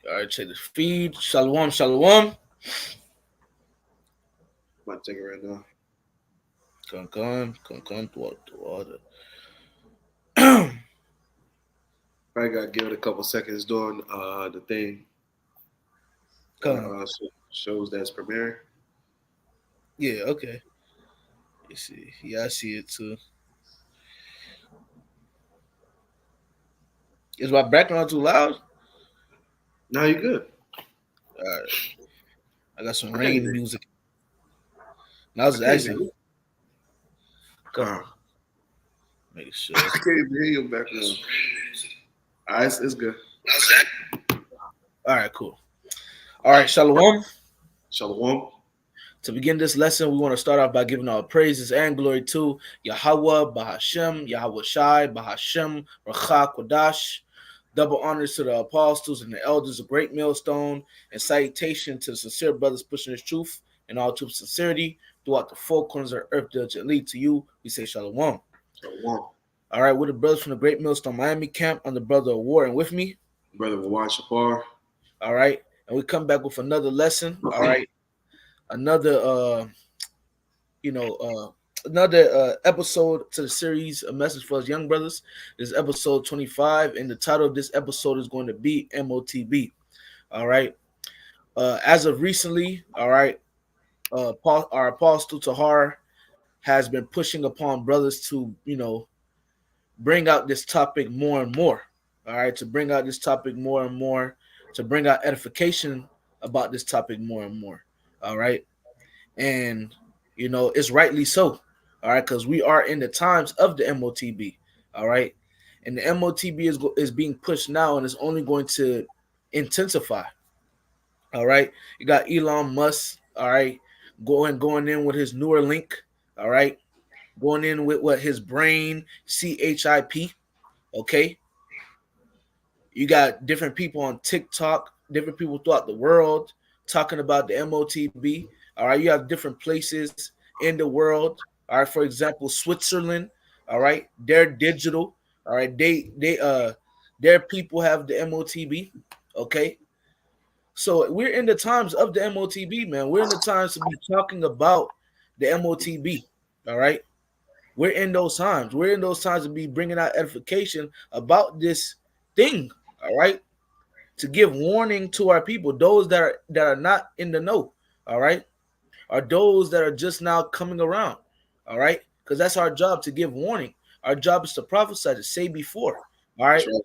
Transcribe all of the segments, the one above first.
All right, check the feed. Shalom, shalom. Might take it right now. Come, through water. I gotta give it a couple seconds doing the thing that Come. shows that's premiering. Yeah, okay. You see. Yeah, I see it too. Is my background too loud? Now you good. All right. I got some I can't rain even. music. Now I I was can't actually even. come. Uh, Make I sure. can't even hear your background. All right, it's good. All right, cool. All right, shalom. Shalom. To begin this lesson, we want to start off by giving our praises and glory to Yahweh, Bahashem, Yahweh Shai, Bahashem, Racha Kodash. Double honors to the apostles and the elders of Great Millstone, and salutation to the sincere brothers pushing this truth and all truth sincerity throughout the four corners of earth that lead to you. We say shalom. Shalom. All right, we're the brothers from the Great Millstone Miami camp. I'm the brother of War, and with me, Brother Wawan Shapar. all right, and we come back with another lesson. All right, another you know, another episode to the series, A Message for Us Young Brothers. This is episode 25, and the title of this episode is going to be MOTB. All right. As of recently, all right, our apostle Tahar has been pushing upon brothers to, bring out this topic more and more. All right, to bring out this topic more and more, to bring out edification about this topic more and more. All right, and it's rightly so. All right, because we are in the times of the MOTB. All right, and the MOTB is being pushed now, and it's only going to intensify. All right, you got Elon Musk. All right, going in with his newer link. All right, going in with what his brain CHIP. Okay, you got different people on TikTok, different people throughout the world talking about the MOTB. All right, you have different places in the world. All right, for example, Switzerland. All right, they're digital. All right, their people have the MOTB. Okay, so we're in the times of the MOTB, man. We're in the times to be talking about the MOTB. All right, we're in those times. We're in those times to be bringing out edification about this thing. All right, to give warning to our people, those that are not in the know, all right, are those that are just now coming around, all right, because that's our job to give warning. Our job is to prophesy, to say before, all That's right, right.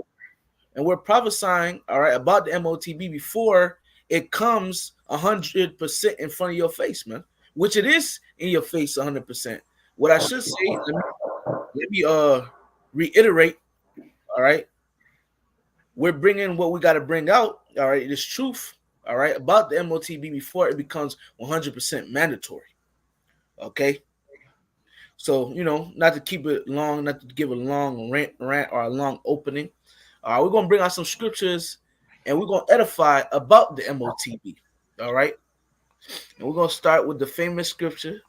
and we're prophesying, all right, about the MOTB before it comes 100% in front of your face, man, which it is in your face 100%. What I should say, let me reiterate, all right, we're bringing what we got to bring out, all right, this truth, all right, about the MOTB before it becomes 100% mandatory. Okay. So, not to keep it long, not to give a long rant or a long opening. We're going to bring out some scriptures and we're going to edify about the MOTB. All right. And we're going to start with the famous scripture.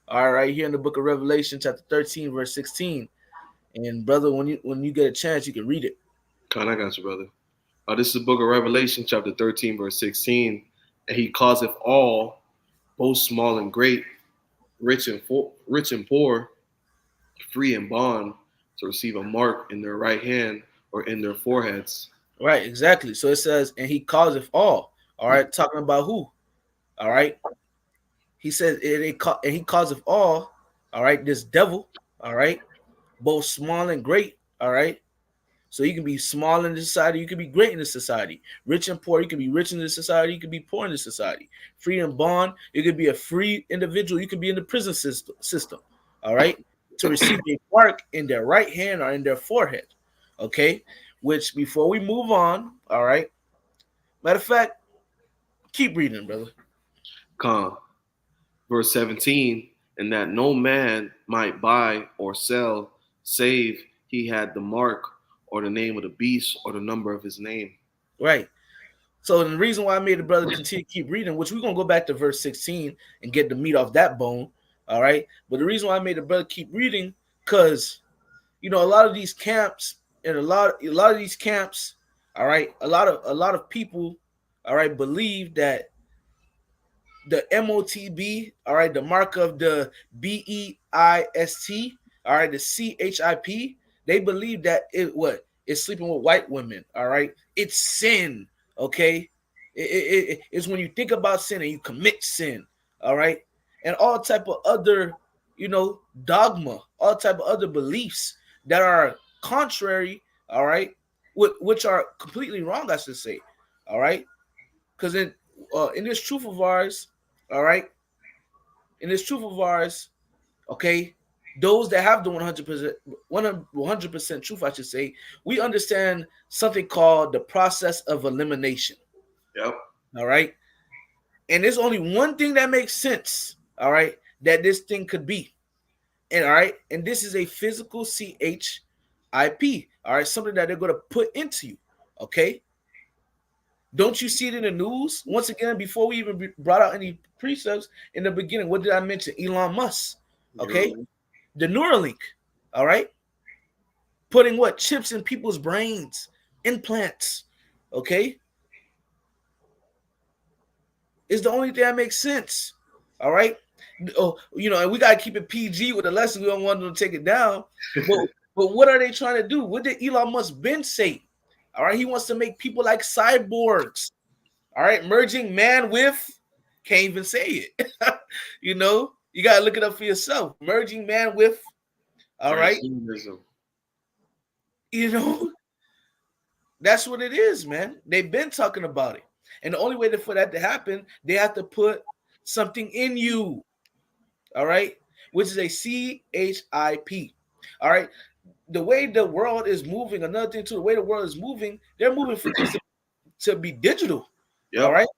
All right. Here in the book of Revelation, chapter 13, verse 16. And brother, when you get a chance, you can read it. Con, I got you, brother. This is the book of Revelation, chapter 13, verse 16. And he causeth all, both small and great, rich and poor, free and bond, to receive a mark in their right hand or in their foreheads. Right, exactly. So it says, and he causeth all. All right, talking about who? All right. He says, and he causeth all. All right, this devil. All right, both small and great. All right. So you can be small in the society, you can be great in the society. Rich and poor, you can be rich in the society, you can be poor in the society. Free and bond, you can be a free individual, you can be in the prison system. All right, to receive a mark in their right hand or in their forehead. Okay, which before we move on, all right. Matter of fact, keep reading, brother. Con. Verse 17, and that no man might buy or sell, save he had the mark or the name of the beast or the number of his name. Right. So the reason why I made the brother continue to keep reading, which we're gonna go back to verse 16 and get the meat off that bone. All right. But the reason why I made the brother keep reading, because a lot of these camps and a lot of these camps, All right, a lot of people, all right, believe that the MOTB, all right, the mark of the BEIST, all right, the CHIP, they believe that it what is sleeping with white women, all right, it's sin, okay, it's when you think about sin and you commit sin, all right, and all type of other, dogma, all type of other beliefs that are contrary, all right, which are completely wrong, I should say, all right, because in this truth of ours, all right, in this truth of ours, okay, those that have the 100%, 100% truth, I should say, we understand something called the process of elimination. Yep. All right, and there's only one thing that makes sense. All right, that this thing could be, and all right, and this is a physical CHIP. All right, something that they're going to put into you. Okay, don't you see it in the news? Once again, before we even brought out any precepts in the beginning, what did I mention? Elon Musk. Okay. Neuralink. The Neuralink. All right. Putting what? Chips in people's brains, implants. Okay. Is the only thing that makes sense. All right. Oh, and we got to keep it PG with the lesson. We don't want them to take it down. But, but what are they trying to do? What did Elon Musk been say? All right. He wants to make people like cyborgs. All right, merging man with, can't even say it. You gotta look it up for yourself. Merging man with, all right, Transhumanism. you know, that's what it is, man. They've been talking about it. And the only way for that to happen, they have to put something in you, all right, which is a CHIP. All right. The way the world is moving, another thing too, the way the world is moving, they're moving for things to be digital. All Yep. right.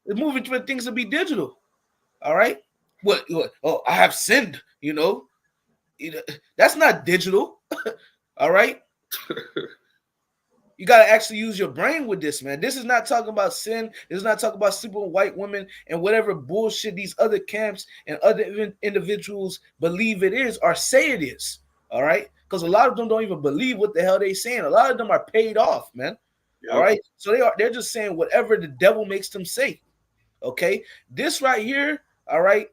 They're moving for things to be digital. All right. What? Oh, I have sinned. That's not digital. All right. You got to actually use your brain with this, man. This is not talking about sin. This is not talking about sleeping with white women and whatever bullshit these other camps and other individuals believe it is or say it is. All right. Because a lot of them don't even believe what the hell they saying. A lot of them are paid off, man. All Yep. right. So they're just saying whatever the devil makes them say. Okay. This right here, all right,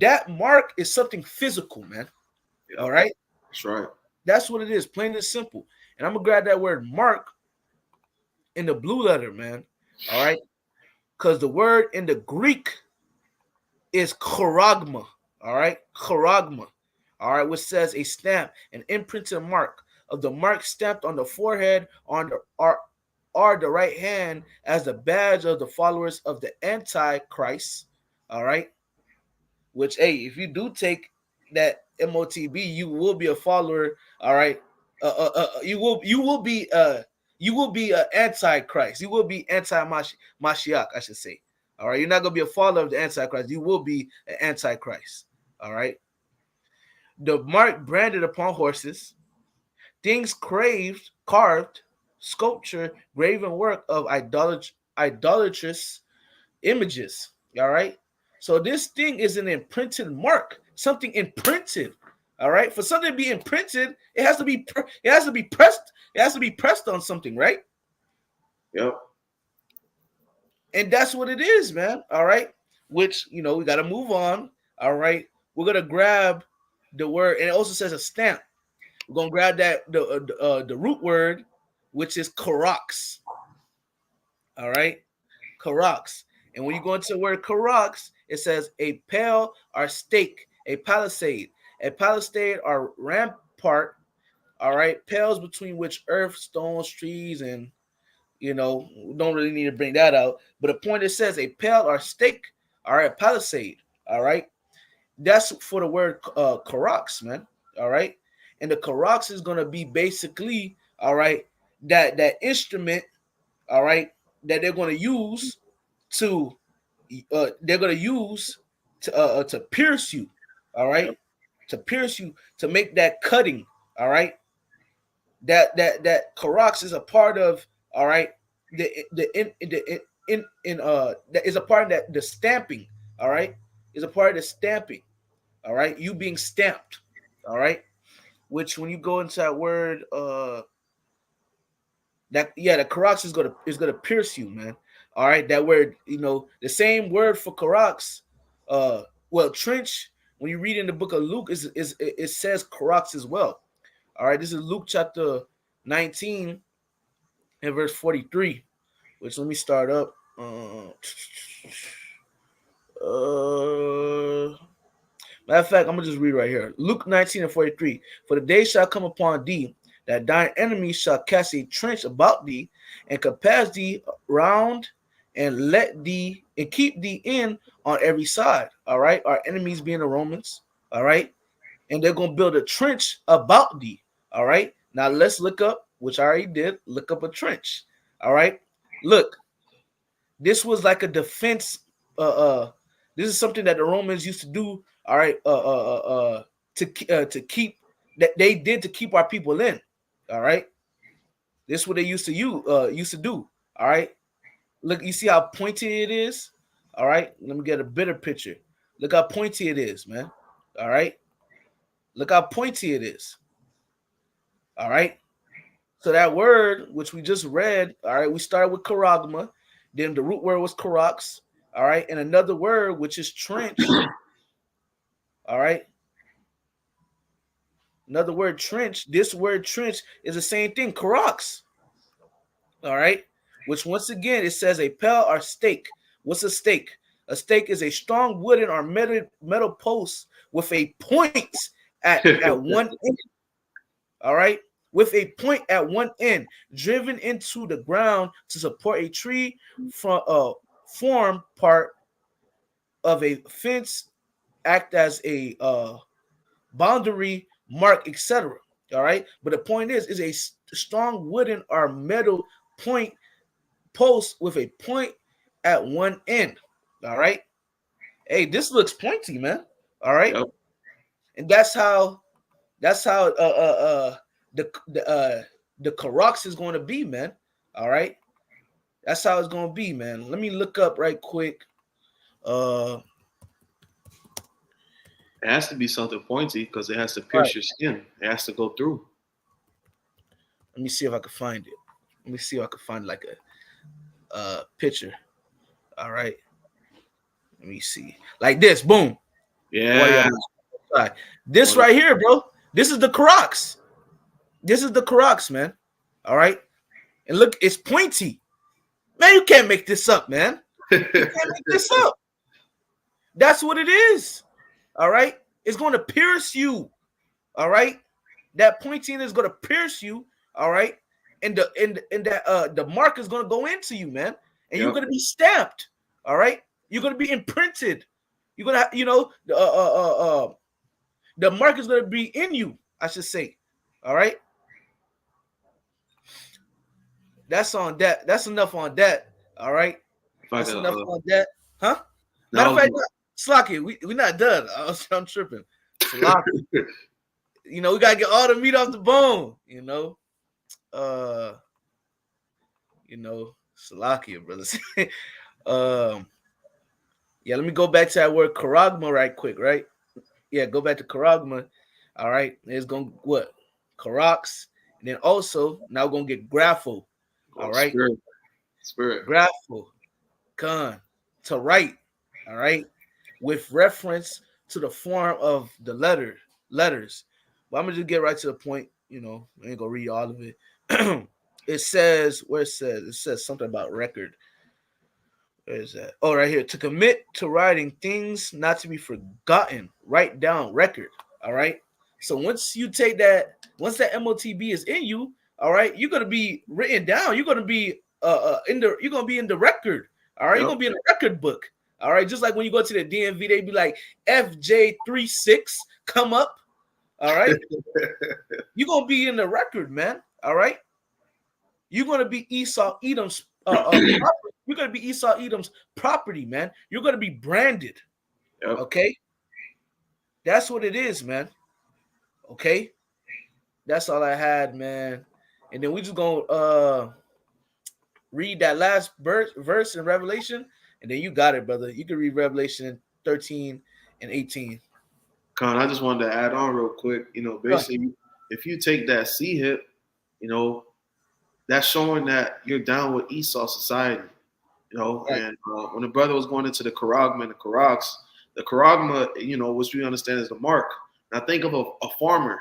that mark is something physical, man. Yep. All right. That's right. That's what it is, plain and simple. And I'm gonna grab that word mark in the blue letter, man. All right. Because the word in the Greek is charagma. All right. Charagma. All right. Which says a stamp, an imprinted mark of the mark stamped on the forehead on the or the right hand as the badge of the followers of the Antichrist. All right. Which, hey, if you do take that MOTB, you will be a follower. All right, you will be antichrist. You will be anti-Mashiach, I should say. All right, you're not gonna be a follower of the Antichrist. You will be an antichrist. All right. The mark branded upon horses, things carved, sculpture, graven work of idolatrous images. All right. So this thing is an imprinted mark, something imprinted. All right. For something to be imprinted, it has to be pressed. It has to be pressed on something, right? Yep. And that's what it is, man. All right. Which we got to move on. All right. We're gonna grab the word, and it also says a stamp. We're gonna grab that the root word, which is karox. All right. Karox. And when you go into the word karox, it says a pale or stake, a palisade. A palisade or rampart, all right, pales between which earth, stones, trees, and don't really need to bring that out. But the point it says a pale or stake, all right, palisade, all right. That's for the word karox, man. All right. And the karox is gonna be basically, all right, that instrument, all right, that they're gonna use to they're gonna use to pierce you, all right, Yep. to pierce you to make that cutting, all right. That karox is a part of, all right, that is a part of that the stamping, all right, is a part of the stamping, all right, you being stamped, all right, which when you go into that word That yeah, the Karax is gonna pierce you, man. All right, that word, the same word for Karax, well, trench. When you read in the book of Luke, is it says Karax as well. All right, this is Luke chapter 19 and verse 43. Which let me start up. Matter of fact, I'm gonna just read right here. Luke 19 and 43. For the day shall come upon thee that thine enemies shall cast a trench about thee and compass thee round and let thee and keep thee in on every side. All right, our enemies being the Romans. All right, and they're gonna build a trench about thee. All right, now let's look up, which I already did. Look up a trench. All right, look, this was like a defense. This is something that the Romans used to do. All right, to keep that they did to keep our people in. All right, this is what they used to do. All right, look, you see how pointy it is. All right, let me get a better picture. Look how pointy it is, man. All right, look how pointy it is. All right. So that word which we just read, all right, we started with charagma, then the root word was karax, all right, and another word which is trench, all right. Another word trench. This word trench is the same thing, karax, all right, which once again it says a pell or stake. What's a stake? A stake is a strong wooden or metal post with a point at one end, all right, with a point at one end, driven into the ground to support a tree from form part of a fence, act as a boundary mark, etc. All right, but the point is a strong wooden or metal point post with a point at one end. All right, hey, this looks pointy, man. All right, Yep. and that's how the Karax is going to be, man. All right, that's how it's going to be, man. Let me look up right quick. Uh, It has to be something pointy because it has to all right, pierce your skin. It has to go through. let me see if I can find it. Let me see if I can find like a picture. All right, let me see, like this. Boom. Boy, Yeah. this Well, right here, bro. This is the Karax. This is the Karax, man. All right, and look, it's pointy. Man, you can't make this up, man. You can't make this up. That's what it is. All right. It's going to pierce you. All right. That pointing is going to pierce you. All right. And that the mark is going to go into you, man. And you're yep. going to be stamped. All right. You're going to be imprinted. You're going to, the mark is going to be in you, I should say. All right. That's on that. That's enough on that. All right. If I That's could, enough on that. Huh? Matter of now, fact, Slocky, we're not done. I'm tripping. Slocky. We gotta get all the meat off the bone. Uh, Salakia, brothers. um, yeah, let me go back to that word karagma right quick, right? Yeah, go back to karagma. All right, it's gonna what? Karax, and then also now we're gonna get grapho. All oh, right, spirit. grapho, con, to write. All right, with reference to the form of the letters. But I'm gonna just get right to the point. I ain't gonna read all of it. It says it says something about record. Where is that? Oh, right here. To commit to writing things not to be forgotten. Write down record. All right. So once that MOTB is in you, all right, you're gonna be written down. You're gonna be you're gonna be in the record. All right, you're Yep. gonna be in the record book. All right, just like when you go to the DMV, they be like FJ36 come up. All right, you're gonna be in the record, man. All right, you're gonna be Esau Edom's property. You're gonna be Esau Edom's property, man. You're gonna be branded. Yep. Okay, that's what it is, man. Okay, that's all I had, man. And then we just gonna read that last verse in Revelation, and then you got it, brother. You can read Revelation 13 and 18. Con, I just wanted to add on real quick. Right. Basically, if you take that C hip, you know, that's showing that you're down with Esau society. Right. And when the brother was going into the Karagma and the Karagma, which we understand is the mark. Now think of a farmer,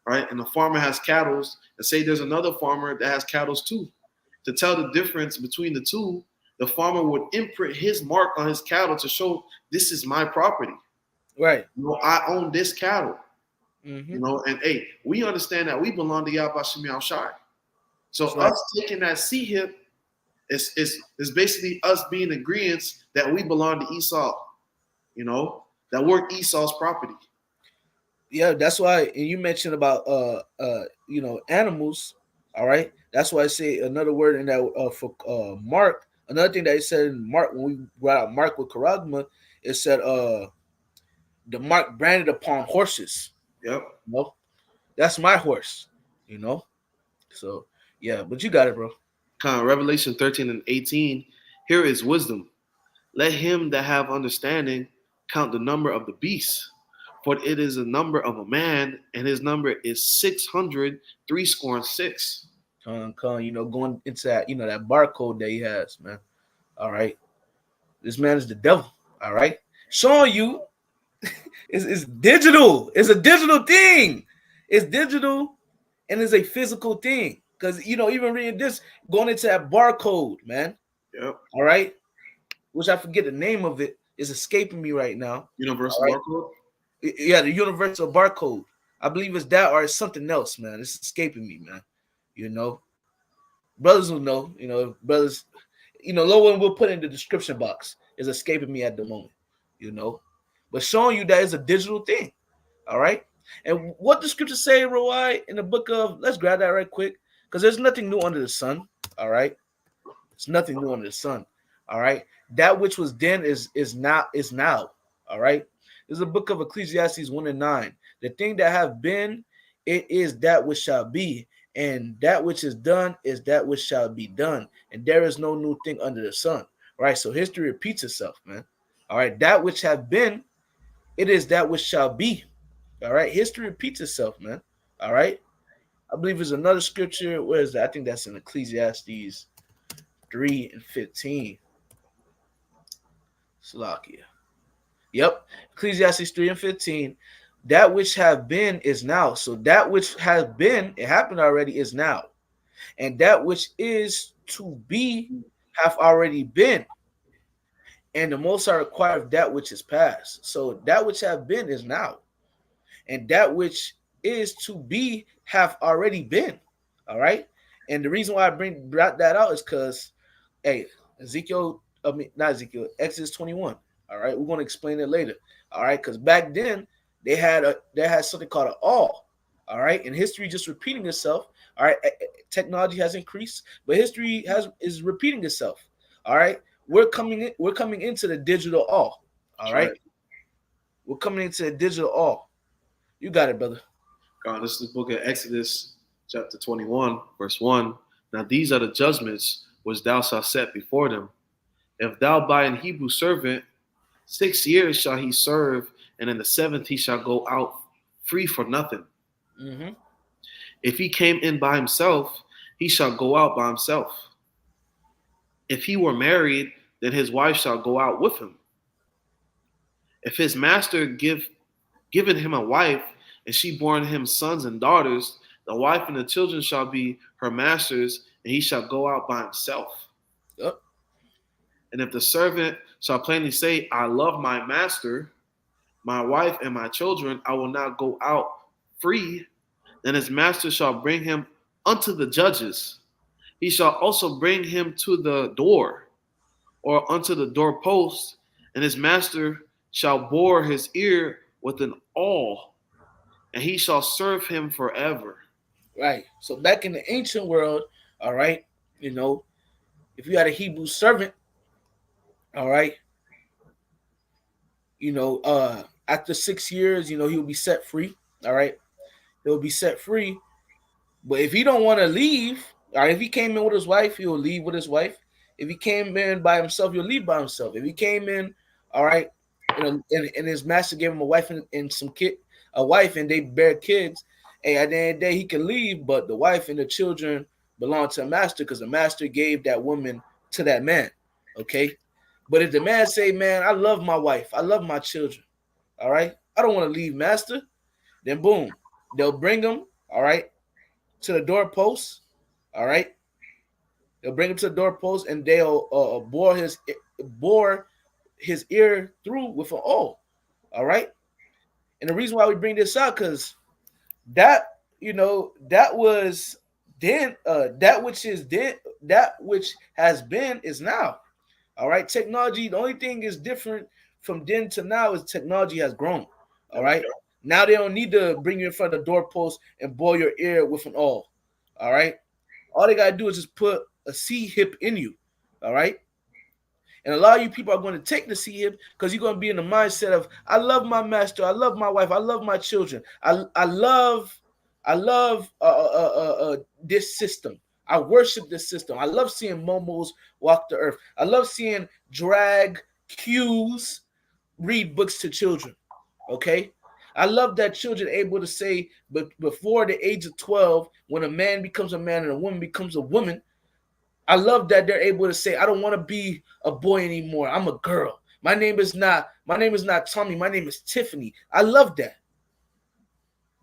right? And the farmer has cattle, and say there's another farmer that has cattle too. To tell the difference between the two, the farmer would imprint his mark on his cattle to show this is my property. Right. I own this cattle. Mm-hmm. And hey, we understand that we belong to Yahweh Shemi Shai. So That's right. us taking that sea hip is basically us being agreeance that we belong to Esau, that we're Esau's property. Yeah, that's why. And you mentioned about animals. All right, that's why I say another word in that for Mark. Another thing that it said in Mark when we brought out Mark with Karagma, it said the mark branded upon horses. Yep. No, that's my horse. You know, so yeah, but you got it, bro. Kind of Revelation 13 and 18. Here is wisdom. Let him that have understanding count the number of the beast, for it is the number of a man, and his number is 600, 6. Going into that, that barcode that he has, man. All right, this man is the devil. All right, showing you it's digital. It's a digital thing. It's digital and it's a physical thing. Because even reading this, going into that barcode, man. Yep. All right, which I forget the name of it, is escaping me right now. Universal barcode. Yeah, the universal barcode. I believe it's that or it's something else, man. It's escaping me, man. Brothers will know. Brothers. Low one will put in the description box. Is escaping me at the moment. But showing you that it's a digital thing. All right. And what the scriptures say, Roy, in the book of, let's grab that right quick, because there's nothing new under the sun. All right. It's nothing new under the sun. All right. That which was then is now. All right. This is the book of Ecclesiastes 1 and 9. The thing that have been, it is that which shall be. And that which is done is that which shall be done. And there is no new thing under the sun. All right. So history repeats itself, man. All right. That which have been, it is that which shall be. All right. History repeats itself, man. All right. I believe there's another scripture. Where is that? I think that's in Ecclesiastes 3 and 15. Salakia. Yep. Ecclesiastes 3 and 15. That which have been is now. So that which has been, it happened already, is now. And that which is to be have already been. And the most are required of that which is past. So that which have been is now. And that which is to be have already been. All right. And the reason why I brought that out is because, hey, not Ezekiel, Exodus 21. All right, we're going to explain it later. All right, because back then they had something called an all. All right, and history just repeating itself. All right, technology has increased, but history is repeating itself. All right, we're coming into the digital all. All right, we're coming into the digital all. You got it, brother. God, this is the book of Exodus, chapter 21, verse 1. Now these are the judgments which thou shalt set before them. If thou buy an Hebrew servant, 6 years shall he serve, and in the 7th he shall go out free for nothing. Mm-hmm. If he came in by himself, he shall go out by himself. If he were married, then his wife shall go out with him. If his master given him a wife, and she born him sons and daughters, the wife and the children shall be her master's, and he shall go out by himself. Yep. And if the servant shall plainly say, I love my master, my wife, and my children, I will not go out free, then his master shall bring him unto the judges. He shall also bring him to the door, or unto the doorpost, and his master shall bore his ear with an awl, and he shall serve him forever. Right. So back in the ancient world, all right, if you had a Hebrew servant, all right, after 6 years, he'll be set free. All right, he'll be set free. But if he don't want to leave, all right, if he came in with his wife, he'll leave with his wife. If he came in by himself, he'll leave by himself. If he came in, all right, and his master gave him a wife and a wife, and they bear kids, hey, at the end of the day, he can leave, but the wife and the children belong to a master because the master gave that woman to that man. Okay. But if the man say, man, I love my wife, I love my children, all right, I don't want to leave master, then boom, they'll bring him, all right, to the doorpost, all right. They'll bring him to the doorpost and they'll bore his ear through with an awl, all right. And the reason why we bring this out because that that was then that which has been is now. All right, technology. The only thing is different from then to now is technology has grown. All right, now they don't need to bring you in front of the doorpost and bore your ear with an awl. All right, all they gotta do is just put a C hip in you. All right, and a lot of you people are going to take the C hip because you're going to be in the mindset of I love my master, I love my wife, I love my children, I love this system. I worship this system. I love seeing momos walk the earth. I love seeing drag cues read books to children. Okay. I love that children able to say, but before the age of 12, when a man becomes a man and a woman becomes a woman, I love that they're able to say, I don't want to be a boy anymore. I'm a girl. My name is not Tommy. My name is Tiffany. I love that.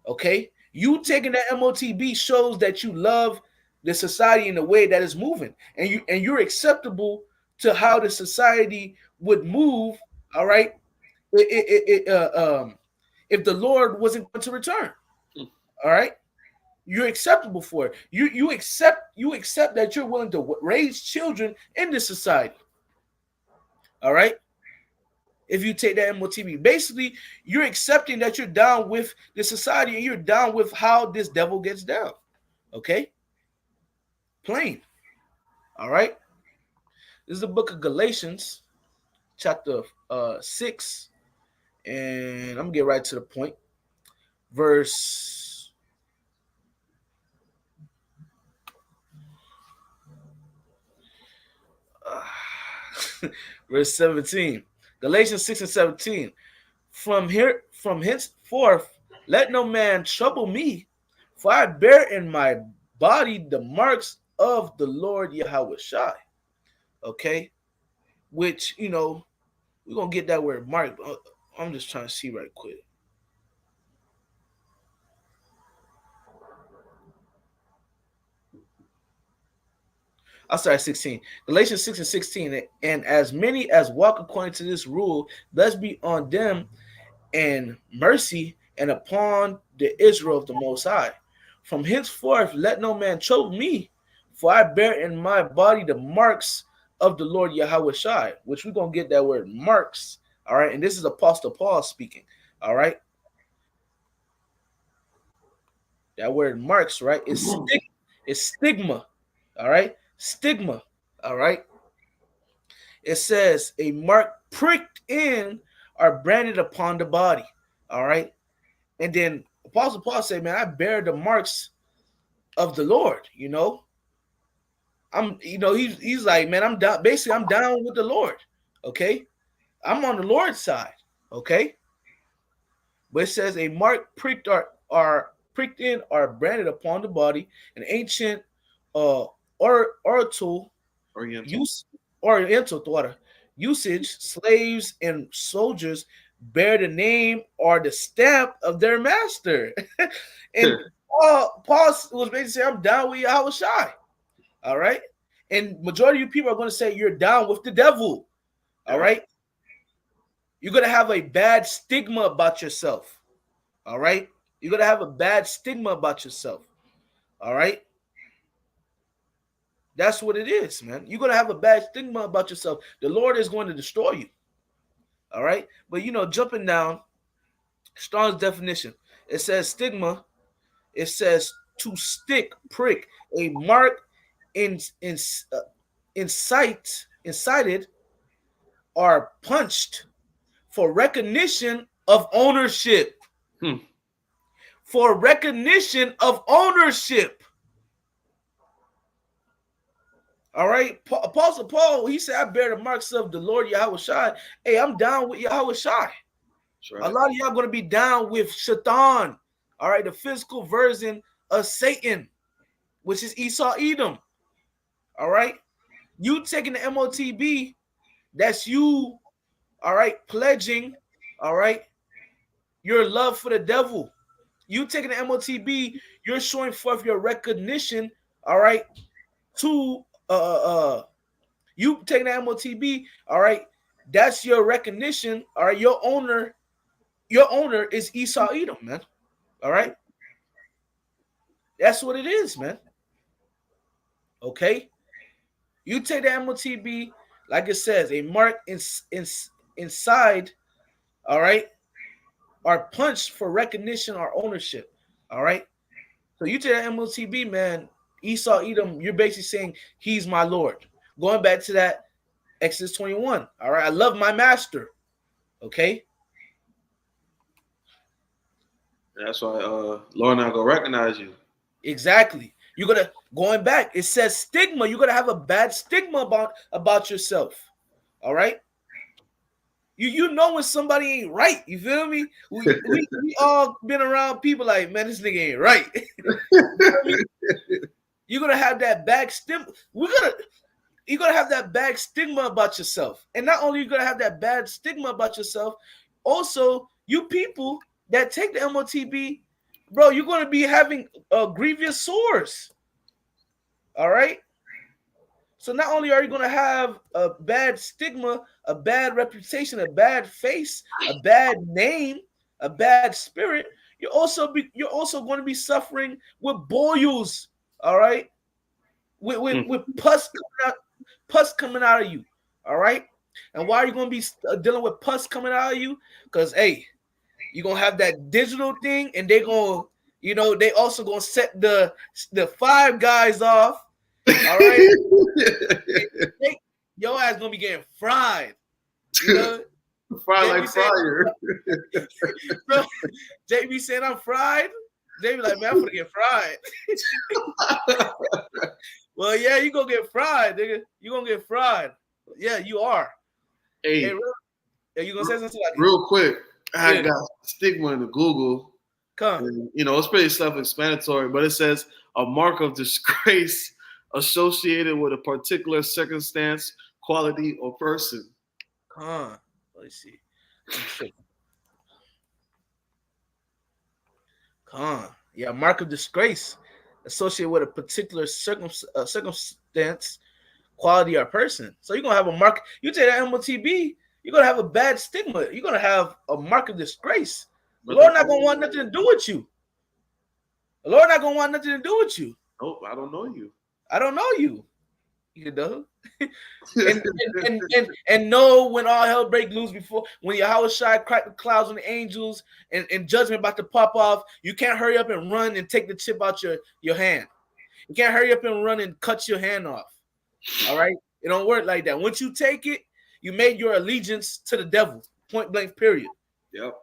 Okay. You taking that MOTB shows that you love the society in a way that is moving, and you're acceptable to how the society would move. All right, if the Lord wasn't going to return, all right, you're acceptable for it. You accept that you're willing to raise children in this society. All right. If you take that MOTB, basically you're accepting that you're down with the society and you're down with how this devil gets down. Okay. Plain. All right. This is the book of Galatians, chapter 6, and I'm gonna get right to the point. Verse verse 17. Galatians 6 and 17. From henceforth, let no man trouble me, for I bear in my body the marks of the Lord Yahweh Shai. Okay, which we're gonna get that word mark. I'm just trying to see right quick. I'll start at 16. Galatians 6 and 16. And as many as walk according to this rule, blessed be on them and mercy and upon the Israel of the Most High. From henceforth, let no man trouble me, for I bear in my body the marks of the Lord Yahweh Shai, which we're going to get that word marks. All right. And this is Apostle Paul speaking. All right. That word marks, right? It's stigma. All right. Stigma. All right. It says a mark pricked in or branded upon the body. All right. And then Apostle Paul said, man, I bear the marks of the Lord, he's like, man, I'm down. Basically, I'm down with the Lord. Okay. I'm on the Lord's side. Okay. But it says a mark pricked or pricked in or branded upon the body, an ancient Oriental use Oriental thought usage, slaves and soldiers bear the name or the stamp of their master. And Paul was basically saying, I'm down with Yahweh Shai. All right. And majority of you people are going to say you're down with the devil. All right. You're going to have a bad stigma about yourself. All right. You're going to have a bad stigma about yourself. All right. That's what it is, man. You're going to have a bad stigma about yourself. The Lord is going to destroy you. All right. But, jumping down, Strong's definition, it says stigma. It says to stick, prick, a mark incited or punched for recognition of ownership. For recognition of ownership. All right. Apostle Paul, he said, I bear the marks of the Lord Yahweh Shai. Hey, I'm down with Yahweh Shai. Right. A lot of y'all going to be down with Shaitan. All right. The physical version of Satan, which is Esau Edom. All right. You taking the MOTB, that's you, all right, pledging, all right, your love for the devil. You taking the MOTB, you're showing forth your recognition, all right, to you taking the MOTB, all right, that's your recognition, all right, your owner is Esau Edom, man. All right. That's what it is, man. Okay. You take the MOTB, like it says, a mark inside, all right, are punched for recognition or ownership. All right. So you take the MOTB, man, Esau Edom, you're basically saying he's my Lord. Going back to that Exodus 21. All right. I love my master. Okay. That's why Lord not gonna recognize you. Exactly. You're gonna going back. It says stigma. You're gonna have a bad stigma about yourself. All right. You know when somebody ain't right. You feel me? We all been around people like, man, this nigga ain't right. You're gonna have that bad stigma. You're gonna have that bad stigma about yourself. And not only you're gonna have that bad stigma about yourself, also you people that take the MOTB, bro, you're gonna be having grievous sores. All right. So not only are you going to have a bad stigma, a bad reputation, a bad face, a bad name, a bad spirit, you're also going to be suffering with boils, all right? With pus coming out of you, all right? And why are you going to be dealing with pus coming out of you? Because, hey, you're going to have that digital thing, and they're going to, they also going to set the 5 guys off. All right, your ass gonna be getting fried. You know, fried like fryer. Bro, JB saying I'm fried. JB like, man, I'm gonna get fried. Well, yeah, you gonna get fried, nigga. You gonna get fried. Yeah, you are. Hey, you gonna say something like real quick? I got stigma in the Google. Come, and, it's pretty self-explanatory, but it says a mark of disgrace associated with a particular circumstance, quality, or person. Let's see. Yeah, mark of disgrace associated with a particular circumstance, quality, or person. So you're gonna have a mark. You take that MOTB, you're gonna have a bad stigma. You're gonna have a mark of disgrace. The Lord not gonna want nothing to do with you. The Lord not gonna want nothing to do with you. Nope, I don't know you. I don't know you. You know, and know when all hell break loose before when Yahweh Shai crack the clouds on the angels and judgment about to pop off, you can't hurry up and run and take the chip out your hand. You can't hurry up and run and cut your hand off. All right, it don't work like that. Once you take it, you made your allegiance to the devil. Point blank. Period. Yep.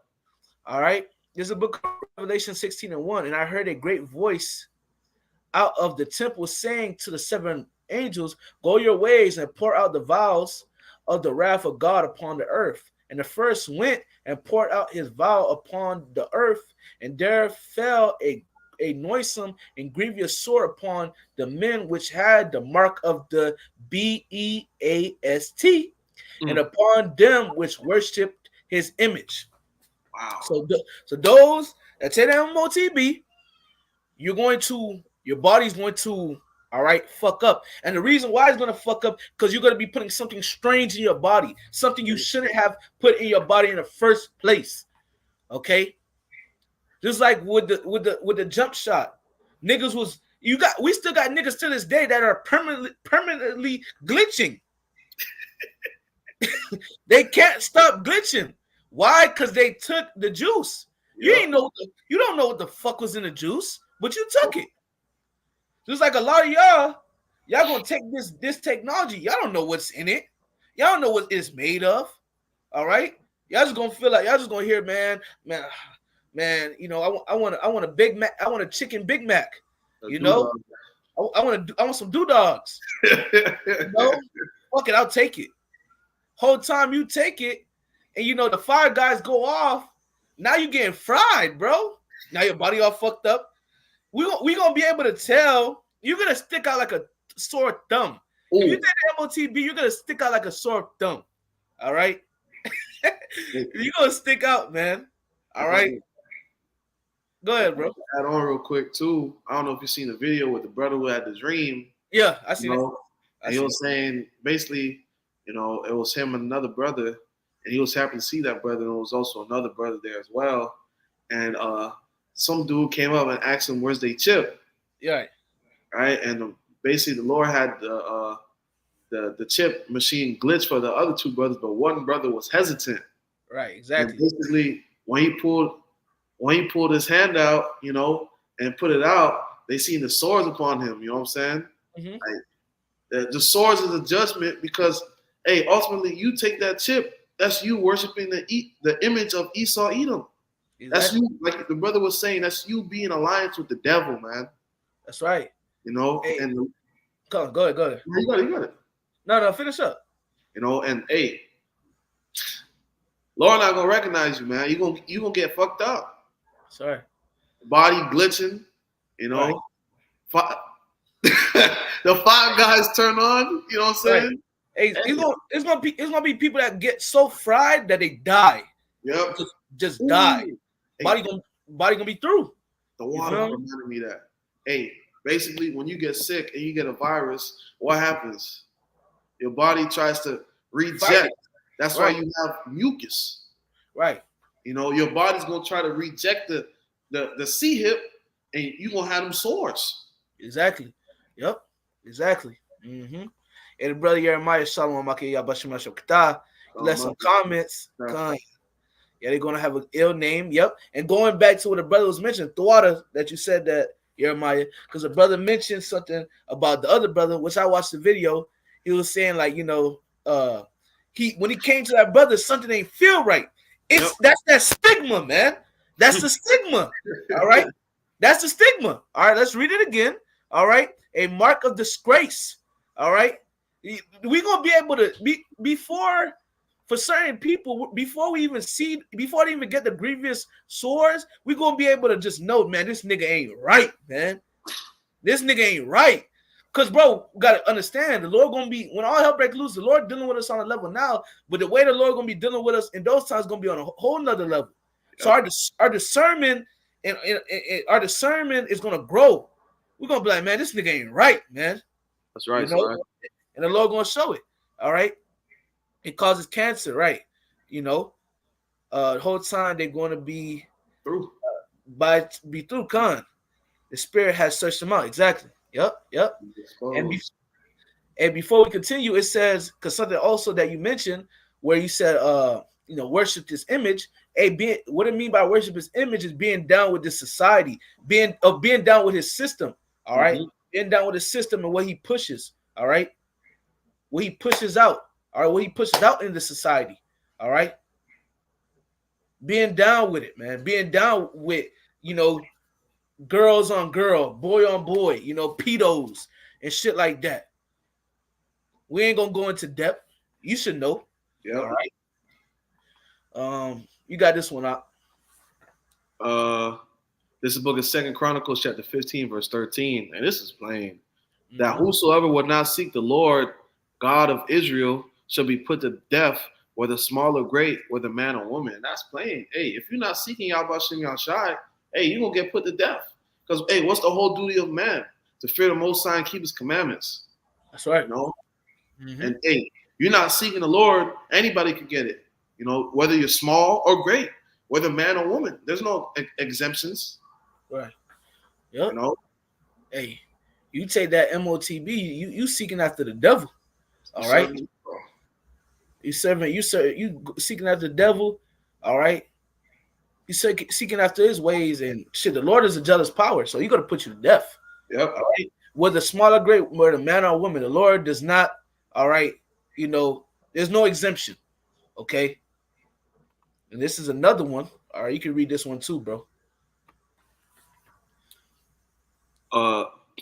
All right. There's a book of Revelation 16:1, and I heard a great voice out of the temple saying to the 7 angels, go your ways and pour out the vials of the wrath of God upon the earth. And the first went and poured out his vial upon the earth, and there fell a noisome and grievous sore upon the men which had the mark of the beast, and upon them which worshipped his image. Wow. So those that take the MOTB, your body's going to, all right, fuck up. And the reason why it's going to fuck up, because you're going to be putting something strange in your body, something you shouldn't have put in your body in the first place. Okay? Just like with the jump shot. Niggas we still got niggas to this day that are permanently glitching. They can't stop glitching. Why? Because they took the juice. Yep. You don't know what the fuck was in the juice, but you took it. Just like a lot of y'all gonna take this technology. Y'all don't know what's in it. Y'all don't know what it's made of. All right, y'all just gonna feel like y'all just gonna hear, man. I want a Big Mac. I want a chicken Big Mac. I want some dogs. Fuck it, I'll take it. Whole time you take it, and the 5 guys go off. Now you getting fried, bro. Now your body all fucked up. We gonna be able to tell you're gonna stick out like a sore thumb. If you Ooh. take the MOTB, you're gonna stick out like a sore thumb. All right, you're gonna stick out, man. All If I right, can go ahead, bro. add on real quick too, I don't know if you've seen the video with the brother who had the dream, Yeah, I you seen it. know, I and he seen was saying basically, it was him and another brother, and he was happy to see that brother, and there was also another brother there as well. And some dude came up and asked him, "Where's they chip?" it. Yeah, Right, and basically the Lord had the chip machine glitch for the other two brothers, but one brother was hesitant, right, and exactly. basically when he pulled his hand out, and put it out, they seen the swords upon him. You know what I'm saying? Mm-hmm. Like, the swords is a judgment because, hey, ultimately you take that chip. That's you worshiping the image of Esau Edom. That's Exactly. you, like the brother was saying. That's you being alliance with the devil, man. That's right. Hey, And come on, go ahead, go ahead. you got it. No, no, finish up. And hey, Lord not gonna recognize you, man. You gonna get fucked up. Sorry. Body glitching, you Right, know. The five guys turn on. You know what I'm right. saying? Hey, Hey, it's gonna be people that get so fried that they die. yep. Just die. Ooh. Hey, Body gonna be through. the You water feel me? reminded me that. Hey, basically, when you get sick and you get a virus, what happens? Your body tries to Fight reject. it. That's why Right, you have mucus. right. Your body's gonna try to reject the C hip, and you're gonna have them sores. Exactly. Yep. Exactly. Mm-hmm. And the brother Jeremiah Shalom Maki Yabashim Shokta, he left some comments. Yeah, they're gonna have an ill name. Yep. And going back to what the brother was mentioning, Thwada, that you said that Jeremiah, because the brother mentioned something about the other brother, which I watched the video. He was saying like, he when he came to that brother, something ain't feel right. Yep. That's that stigma, man. That's the stigma. All right. That's the stigma. All right. Let's read it again. All right. A mark of disgrace. All right. We're gonna be able to be before for certain people, before they even get the grievous sores, we're gonna be able to just know, man, this nigga ain't right, man. This nigga ain't right. Cause bro, gotta understand the Lord gonna be when all hell breaks loose, the Lord dealing with us on a level now, but the way the Lord gonna be dealing with us in those times gonna be on a whole nother level. So our discernment and our discernment is gonna grow. We're gonna be like, man, this nigga ain't right, man. That's right, You know, son. and the Lord gonna show it. All right. It causes cancer, right? The whole time they're going to be Through. through Khan. The spirit has searched them out. Exactly. Yep. And Exposed. and before we continue, it says because something also that you mentioned where you said worship this image. What I mean by worship his image is being down with this society, being down with his system. All right, being down with his system and what he pushes. All right, what he pushes out. All right, what he pushes out into society. All right, being down with it, man. Being down with girls on girl, boy on boy, pedos and shit like that. We ain't gonna go into depth. You should know. Yep. All right. You got this one out. This is the book of 2 Chronicles, chapter 15, verse 13. And this is plain. That whosoever would not seek the Lord, God of Israel, shall be put to death, whether small or great, whether man or woman. That's plain. Hey, if you're not seeking Yahweh Shai, hey, you're going to get put to death. Because, hey, what's the whole duty of man? To fear the Most High and keep his commandments. That's right. And, hey, you're not seeking the Lord, anybody can get it. Whether you're small or great, whether man or woman. There's no exemptions. Right. Yep. Hey, you take that MOTB, you seeking after the devil. All right. You seeking after the devil. All right. You seeking after his ways and shit. The Lord is a jealous power, so he's gonna put you to death. Yep. All right. Whether small or great, whether man or woman, the Lord does not. All right. There's no exemption. Okay. And this is another one. All right, you can read this one too, bro.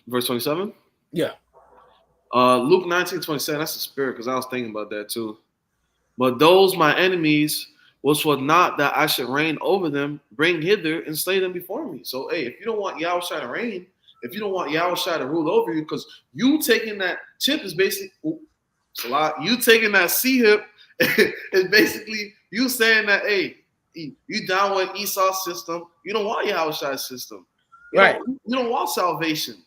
Verse 27? Yeah. Luke 19:27, that's the spirit, because I was thinking about that too. But those my enemies, which was not that I should reign over them, bring hither and slay them before me. So, hey, if you don't want Yahweh to reign, if you don't want Yahushua to rule over you, because you taking that chip is basically you taking that C hip is basically you saying that, hey, you down with Esau's system. You don't want Yahushua's system. Right. You don't want salvation.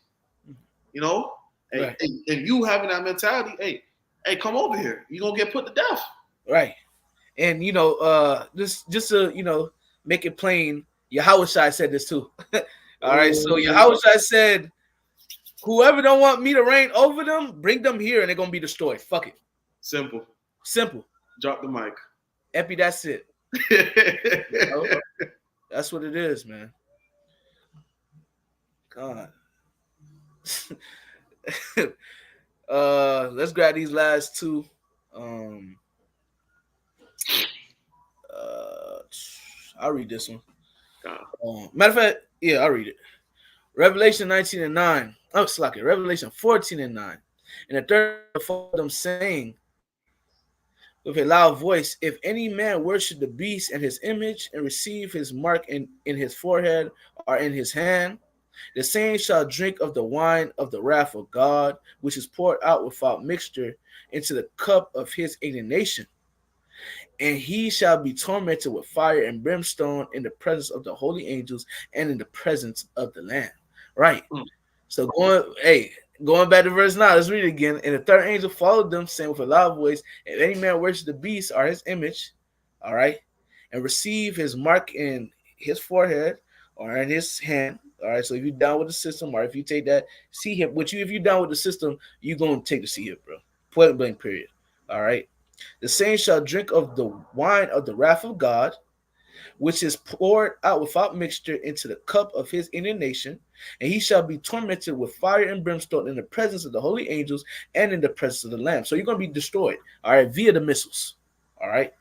You know? Right. And you having that mentality, hey, come over here. You're gonna get put to death. Right. And just to make it plain, Yahushua said this too. All right. So Yahushua said, whoever don't want me to reign over them, bring them here and they're gonna be destroyed. Fuck it. Simple. Drop the mic. Epi, that's it. That's what it is, man. God. Let's grab these last two. I'll read this one. Matter of fact, yeah, I'll read it. Revelation 19:9. Oh, slack it. Revelation 14:9. And the third of them saying with a loud voice, if any man worship the beast and his image and receive his mark in his forehead or in his hand, the same shall drink of the wine of the wrath of God, which is poured out without mixture into the cup of his indignation. And he shall be tormented with fire and brimstone in the presence of the holy angels and in the presence of the Lamb. Right. So going back to verse 9, let's read it again. And the third angel followed them, saying with a loud voice, if any man worship the beast or his image, all right, and receive his mark in his forehead or in his hand, all right. So if you're down with the system, or if you take that C hip with you, if you're down with the system, you're going to take the C hip, bro. Point blank, period. All right. The same shall drink of the wine of the wrath of God, which is poured out without mixture into the cup of his indignation, and he shall be tormented with fire and brimstone in the presence of the holy angels and in the presence of the Lamb. So you're going to be destroyed, all right, via the missiles, all right?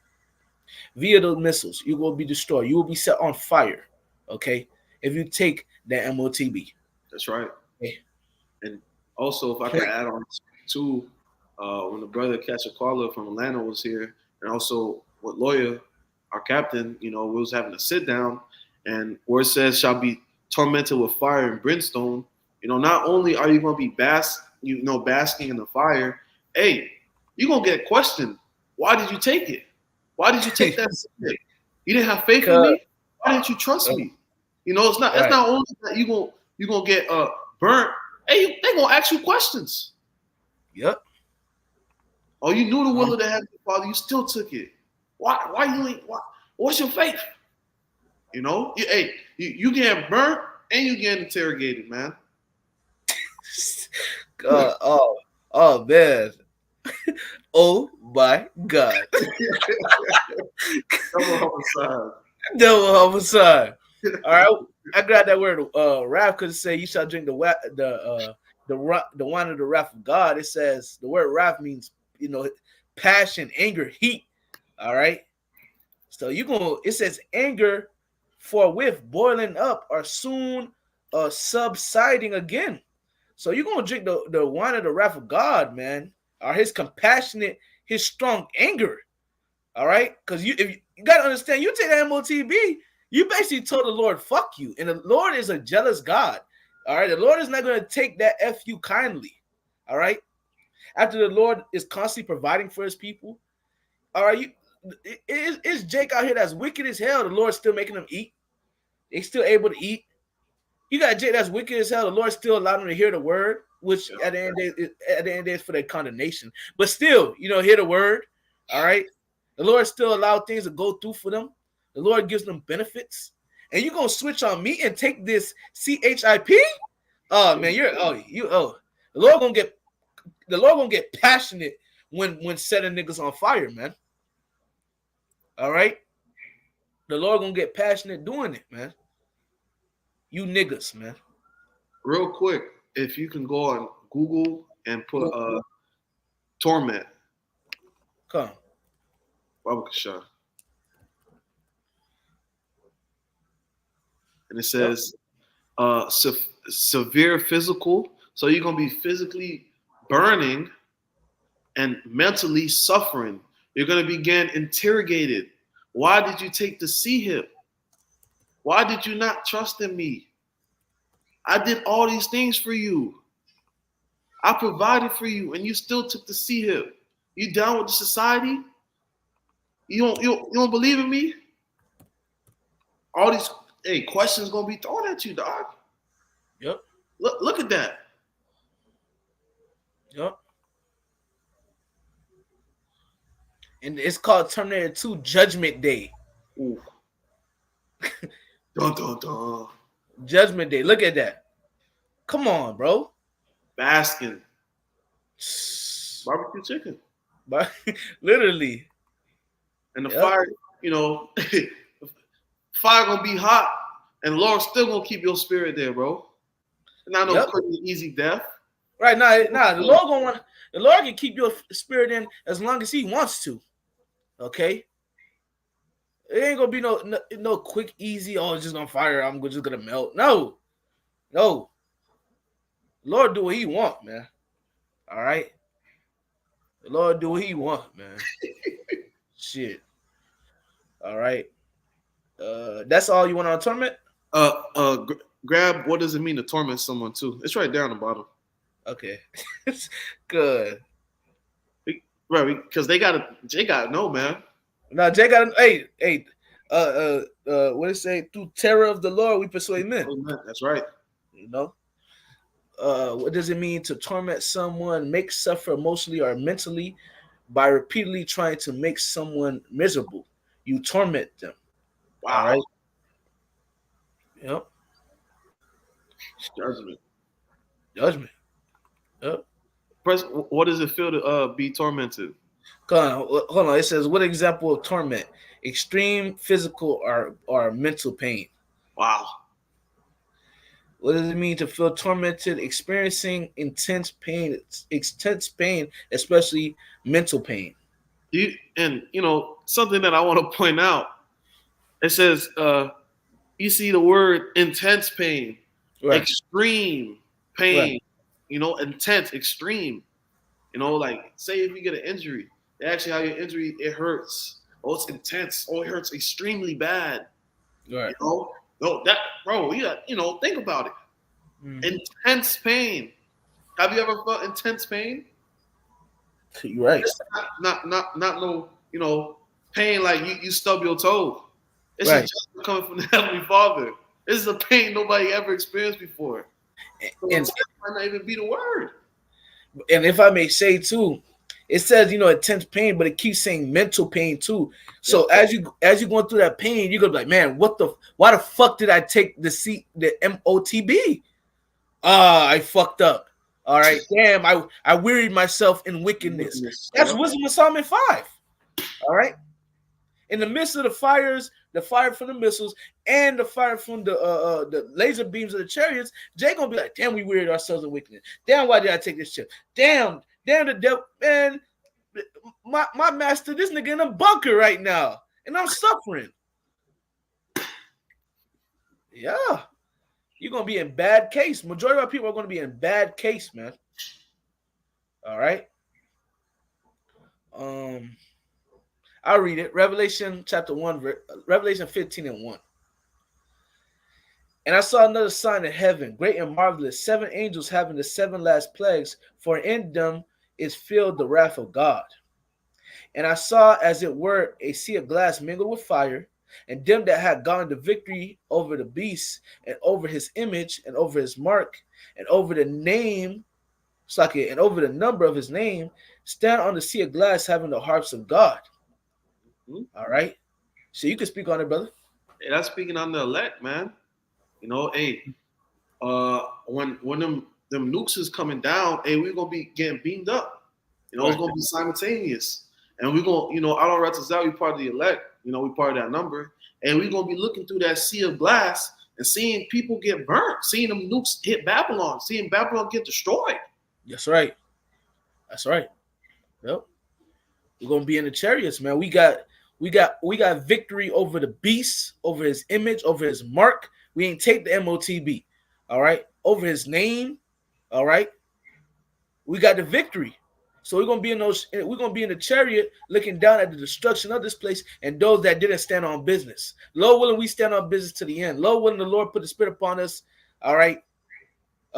Via the missiles, you will be destroyed. You will be set on fire, okay, if you take that MOTB. That's right. Okay. And also, if I can add on to when the brother Cachaquala from Atlanta was here, and also with Lawyer, our captain, we was having a sit down, and where it says shall be tormented with fire and brimstone, not only are you going to be basking in the fire, hey, you're going to get questioned. Why did you take it? Why did you take that sick? You didn't have faith in me? Why didn't you trust me? It's not only that you're going to get burnt. Hey, they're going to ask you questions. Yep. Oh, you knew the will of the Heavenly Father, you still took it. Why you ain't? What's your faith? You getting burnt and you getting interrogated, man. God, oh man, oh my God. Double homicide. All right, I got that word. Wrath could say you shall drink the wine of the wrath of God. It says the word wrath means passion, anger, heat. All right. So it says anger forthwith boiling up or soon subsiding again. So you're going to drink the wine of the wrath of God, man, or his compassionate, his strong anger. All right. Because you got to understand, you take that MOTB, you basically told the Lord, fuck you. And the Lord is a jealous God. All right. The Lord is not going to take that F you kindly. All right. After the Lord is constantly providing for his people. All right. Is Jake out here that's wicked as hell? The Lord's still making them eat. They still able to eat. You got Jake that's wicked as hell. The Lord still allowed them to hear the word, which at the end of the day is for their condemnation. But still, hear the word. All right. The Lord still allowed things to go through for them. The Lord gives them benefits. And you're gonna switch on me and take this CHIP? Oh man, the Lord gonna get passionate when setting niggas on fire, man. All right, the Lord gonna get passionate doing it, man. You niggas, man. Real quick, if you can go on Google and put torment. Come. Babakasha. And it says severe physical. So you're gonna be physically burning and mentally suffering. You're going to begin interrogated. Why did you take the C hip? Why did you not trust in me? I did all these things for you. I provided for you, and you still took the sea hill. You down with the society? You don't believe in me? All these questions gonna be thrown at you, dog. Yep. Look at that. Yep. And it's called Terminator 2 Judgment Day. Ooh. Dun dun dun. Judgment Day. Look at that. Come on, bro. Baskin. Barbecue chicken. But literally. And the fire, fire gonna be hot, and the Lord still gonna keep your spirit there, bro. Not no crazy easy death. Right now, the Lord can keep your spirit in as long as He wants to. Okay. It ain't gonna be no quick, easy. Oh, it's just on fire. I'm just gonna melt. No. Lord do what He want, man. All right. The Lord do what He want, man. Shit. All right. That's all you want on torment? Grab what does it mean to torment someone too? It's right down the bottom. Okay. Good. Right, because Jay gotta know, man. Now Jay gotta what it say? Through terror of the Lord we persuade men. Amen. That's right. What does it mean to torment someone, make suffer emotionally or mentally by repeatedly trying to make someone miserable? You torment them. Wow. All right. Yep. Judgment. Yep. What does it feel to be tormented? Hold on. It says, what example of torment? Extreme physical or mental pain. Wow. What does it mean to feel tormented? Experiencing intense pain, especially mental pain. Something that I want to point out. It says, you see the word intense pain, right. Extreme pain, right. Intense, extreme. Like say if you get an injury, they ask you how your injury, it hurts. Oh, it's intense. Oh, it hurts extremely bad. Right. No, that bro, think about it. Mm-hmm. Intense pain. Have you ever felt intense pain? You're right. It's not no, pain like you stub your toe. It's right. Just coming from the Heavenly Father. This is a pain nobody ever experienced before. And might not even be the word. And if I may say too, it says intense pain, but it keeps saying mental pain too. So as you're going through that pain, you're gonna be like, man, why the fuck did I take the MOTB? I fucked up. All right, damn, I wearied myself in wickedness. That's Wisdom of Solomon 5. All right. In the midst of the fires, the fire from the missiles and the fire from the laser beams of the chariots, Jay gonna be like, damn, we wearied ourselves in wickedness. Damn, why did I take this chip? Damn, the devil, man, my master, this nigga in a bunker right now, and I'm suffering. Yeah, you're gonna be in bad case. Majority of our people are gonna be in bad case, man. All right. I'll read it. Revelation chapter 1, Revelation 15 and 1. And I saw another sign in heaven, great and marvelous, 7 angels having the 7 last plagues, for in them is filled the wrath of God. And I saw, as it were, a sea of glass mingled with fire, and them that had gotten the victory over the beast, and over his image, and over his mark, and over the name, and over the number of his name, stand on the sea of glass having the harps of God. All right. So you can speak on it, brother. Hey, that's speaking on the elect, man. When them nukes is coming down, we're gonna be getting beamed up. It's gonna be simultaneous. And we're gonna, I don't represent we part of the elect, we part of that number. And we're gonna be looking through that sea of glass and seeing people get burnt, seeing them nukes hit Babylon, seeing Babylon get destroyed. That's right. Yep. We're gonna be in the chariots, man. We got victory over the beast, over his image, over his mark. We ain't take the MOTB. All right. Over his name. All right. We got the victory. So we're gonna be in the chariot looking down at the destruction of this place and those that didn't stand on business. Lord willing, we stand on business to the end. Lord willing, the Lord put the spirit upon us. All right.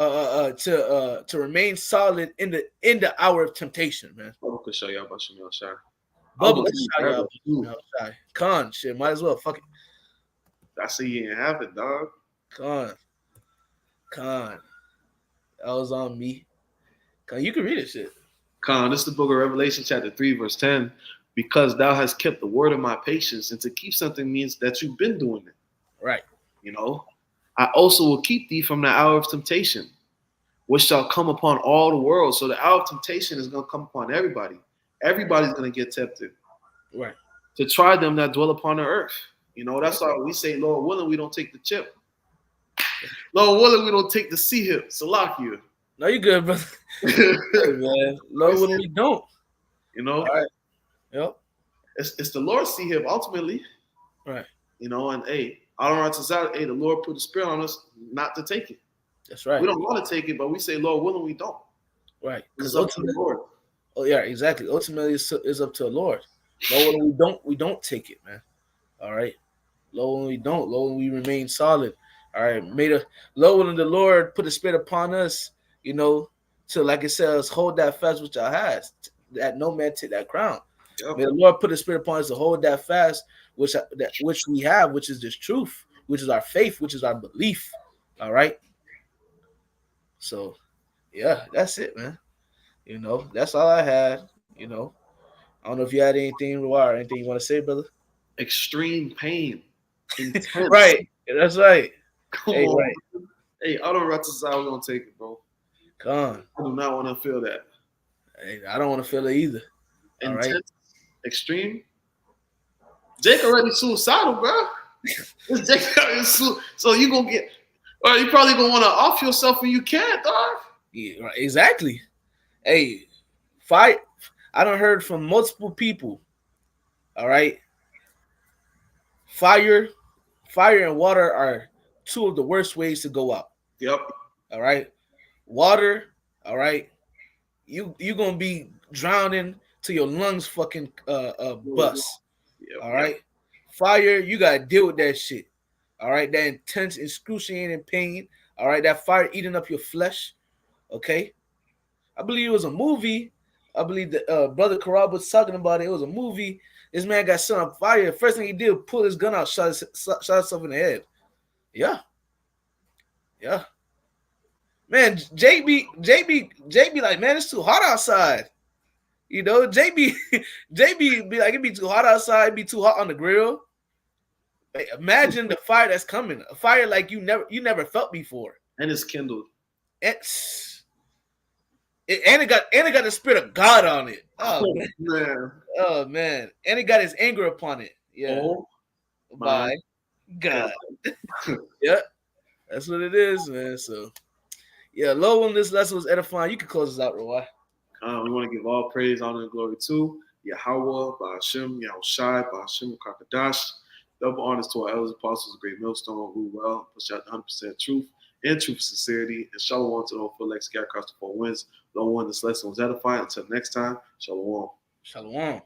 to remain solid in the hour of temptation, man. Bubba could show y'all about Shimmy Shai. I Bubba, believe that too. Con shit, might as well. Fuck it. I see you ain't have it, dog. Con. That was on me. Con, you can read it, shit. Con, this is the book of Revelation, chapter 3, verse 10. Because thou hast kept the word of my patience, and to keep something means that you've been doing it. Right. You know, I also will keep thee from the hour of temptation, which shall come upon all the world. So the hour of temptation is going to come upon everybody. Everybody's going to get tempted. Right. To try them that dwell upon the earth. You know, that's why we say, Lord willing, we don't take the chip. Lord willing, we don't take the sea hip. Salakia. No, you good, brother. Hey, man. Lord willing, we don't. You know? All right. Yep. It's the Lord's sea hip, ultimately. Right. You know, and hey, I don't want to say, hey, the Lord put the spirit on us not to take it. That's right. We don't want to take it, but we say, Lord willing, we don't. Right. Because ultimately, Lord. Oh yeah, exactly. Ultimately, it's up to the Lord. Lord willing, we don't take it, man. All right. Lord willing, we don't. Lord willing, we remain solid. All right. Lord willing, the Lord put the spirit upon us. You know, to like it says, hold that fast which I has, that no man take that crown. Yep. May the Lord put the spirit upon us to hold that fast, which we have, which is this truth, which is our faith, which is our belief. All right. So, yeah, that's it, man. You know, that's all I had. You know, I don't know if you had anything you want to say, brother. Extreme pain, intense. Right. That's right. Come on. Right. Hey, I don't run to side. We're gonna take it, bro. Come on. I do not want to feel that. Hey, I don't want to feel it either. Intense, right? Extreme. Jake already suicidal, bro. Jake already so you gonna get, or you probably gonna want to off yourself when you can't, dog. Yeah, right, exactly. Hey, fight. I done heard from multiple people. All right. Fire and water are two of the worst ways to go out. Yep. All right. Water, all right. You gonna be drowning till your lungs fucking bust. Yep, all right. Yep. Fire, you gotta deal with that shit. All right. That intense, excruciating pain. All right. That fire eating up your flesh. Okay. I believe it was a movie. I believe that Brother Karab was talking about it. It was a movie. This man got set on fire. First thing he did was pull his gun out, shot himself in the head. Yeah. Yeah. Man, JB like, man, it's too hot outside. You know, JB be like, it'd be too hot outside, it'd be too hot on the grill. Like, imagine the fire that's coming. A fire like you never felt before. And it's kindled. And it got the spirit of God on it. Oh man. Oh man. And it got his anger upon it. Yeah. Oh my God. Yeah. That's what it is, man. So yeah, low on this lesson was edifying. You can close us out, Roy. We want to give all praise, honor, and glory to Yahweh, Ba'ashem, Yahushai, Ba'ashem, Kakadash. Double honors to our elders, apostles, great millstone, who well push out 100% truth and truth sincerity. And shalom to the full legs scattered across the four winds. Lord, one, this lesson was edifying. Until next time, shalom. Shalom.